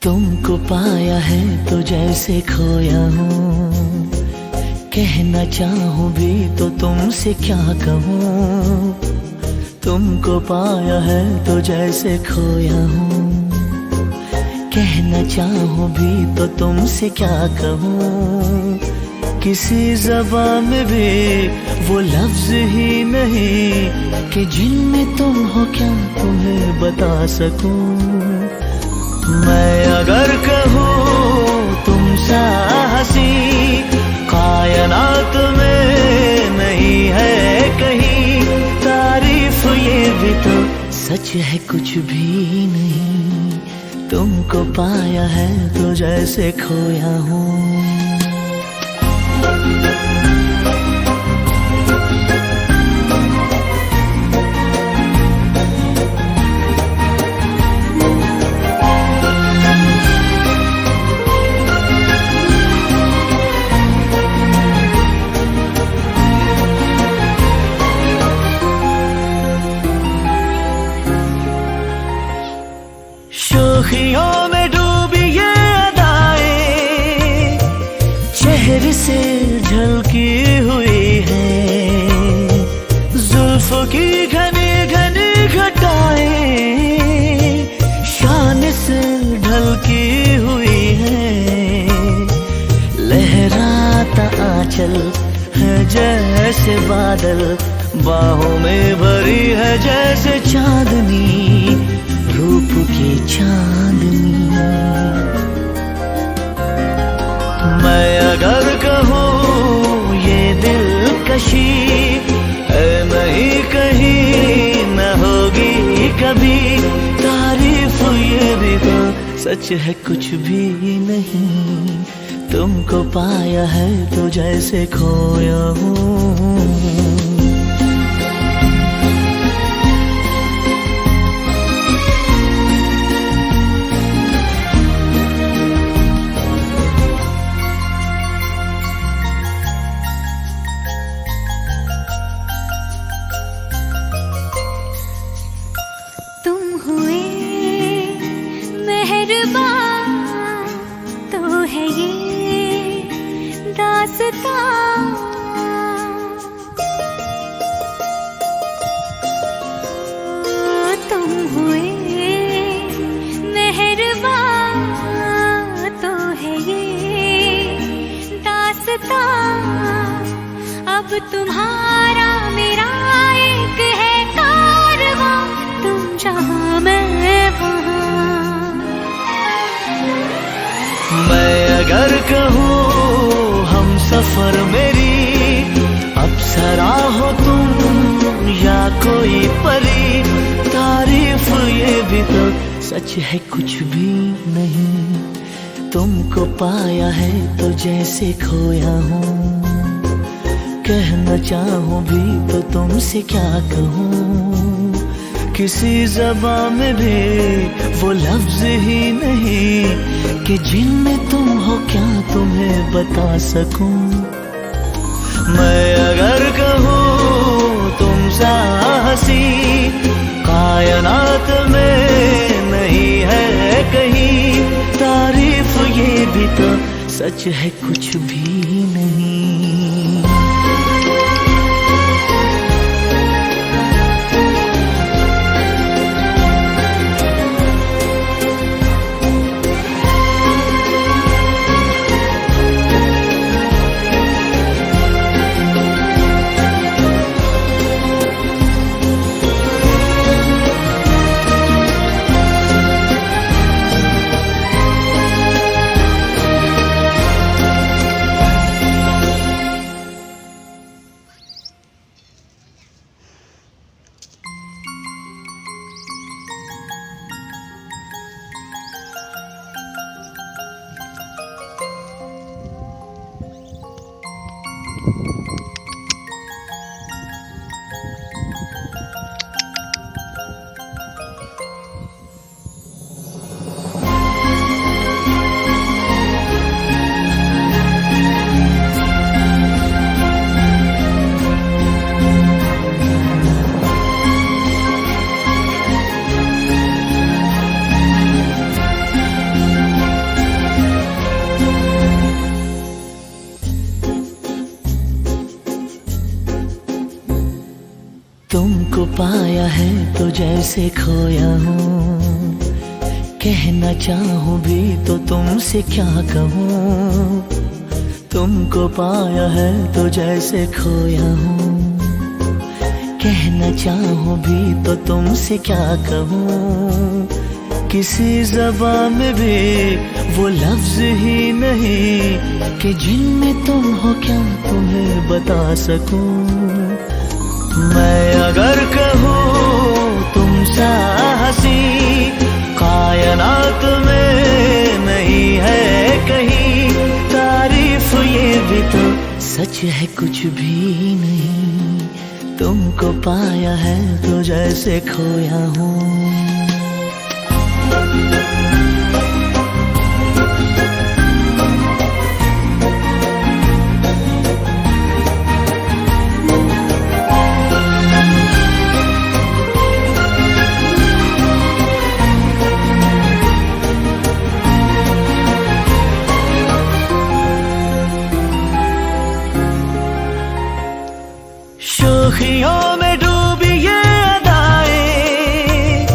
तुमको पाया है तो जैसे खोया हूँ, कहना चाहूँ भी तो तुमसे क्या कहूँ। तुमको पाया है तो जैसे खोया हूँ, कहना चाहूँ भी तो तुमसे क्या कहूँ। किसी ज़बान में भी वो लफ्ज़ ही नहीं कि जिनमें तुम हो क्या तुम्हें बता सकूँ। मैं अगर कहूँ तुम सा हंसी कायनात में नहीं है कहीं, तारीफ ये भी तो सच है कुछ भी नहीं। तुमको पाया है तो जैसे खोया हूँ। शोखियों में डूबी ये अदाएं चेहरे से झलकी हुई है, जुल्फों की घनी घनी घटाएं शान से ढलकी हुई है। लहराता आंचल है जैसे बादल, बाहों में भरी है जैसे चांदनी, रूप की चांदनी। मैं अगर कहूँ ये दिलकशी है नहीं कहीं न होगी कभी, तारीफ ये भी तो सच है कुछ भी नहीं। तुमको पाया है तो जैसे खोया हूँ। तो है ये दास्तां, तुम हुए मेहरबान तो है ये दास्तां। अब तुम्हारा मेरा एक है कारवां, तुम जहाँ मैं वहाँ। मैं अगर कहूँ हम सफर मेरी अप्सरा हो तुम या कोई परी, तारीफ ये भी तो सच है कुछ भी नहीं। तुमको पाया है तो जैसे खोया हूँ, कहना चाहूँ भी तो तुमसे क्या कहूँ। किसी ज़बान में भी वो लफ्ज़ ही नहीं कि जिनमें तुम हो क्या तुम्हें बता सकूं। मैं अगर कहूँ तुम सा हंसी कायनात में नहीं है कहीं, तारीफ ये भी तो सच है कुछ भी नहीं। पाया है तो जैसे खोया हूँ, कहना चाहूँ भी तो तुमसे क्या कहूँ। तुमको पाया है तो जैसे खोया हूँ, कहना चाहूँ भी तो तुमसे क्या कहूँ। किसी ज़बान में भी वो लफ्ज़ ही नहीं कि जिनमें तुम हो क्या तुम्हें बता सकूं। मैं अगर कहूँ तुम सा हंसी कायनात में नहीं है कहीं, तारीफ ये भी तो सच है कुछ भी नहीं। तुमको पाया है तो जैसे खोया हूँ। शोखियों में डूबी ये अदाएं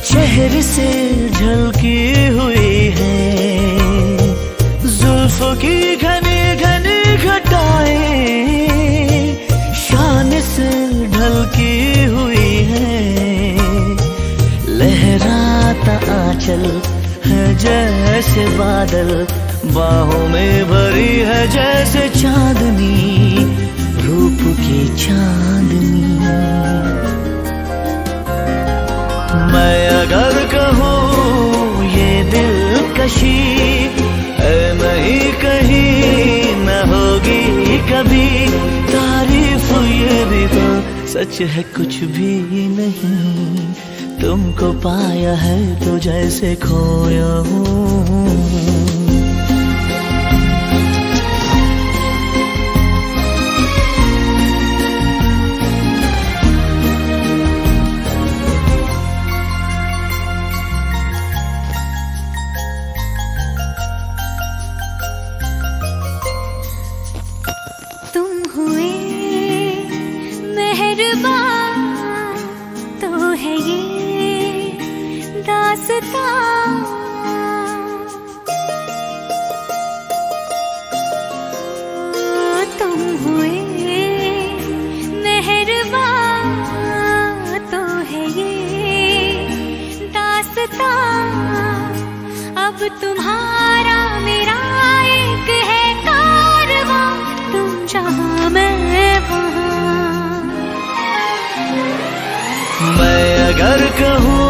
चेहरे से झलकी हुई है, जुल्फों की घनी घनी घटाएं शान से ढलकी हुई है। लहराता आंचल है जैसे बादल, बाहों में भरी है जैसे चांदनी, रूप की चांदनी। मैं अगर कहूँ ये दिलकशी है नहीं कहीं न होगी कभी, तारीफ ये भी तो सच है कुछ भी नहीं। तुमको पाया है तो जैसे खोया हूँ। तो है ये दास्तां, तुम हुए मेहरबान, तो है ये दास्तां। अब तुम्हारा मेरा एक है कारवां, तुम जहां मैं वहां। मैं अगर कहूँ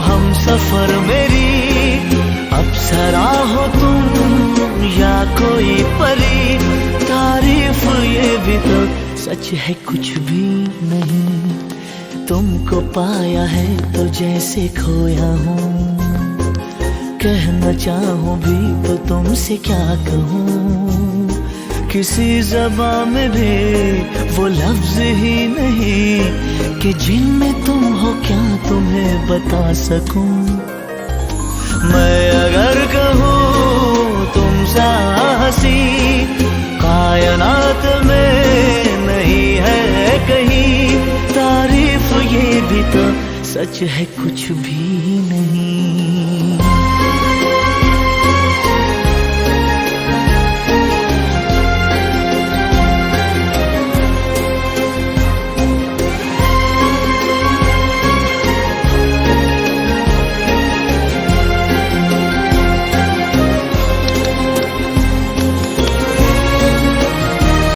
हम सफर मेरी अप्सरा हो तुम या कोई परी, तारीफ ये भी तो सच है कुछ भी नहीं। तुमको पाया है तो जैसे खोया हूँ, कहना चाहूँ भी तो तुमसे क्या कहूँ। किसी ज़बान में भी वो लफ्ज़ ही नहीं कि जिनमें तुम हो क्या तुम्हें बता सकूं। मैं अगर कहूँ तुम सा हंसी कायनात में नहीं है कहीं, तारीफ ये भी तो सच है कुछ भी नहीं।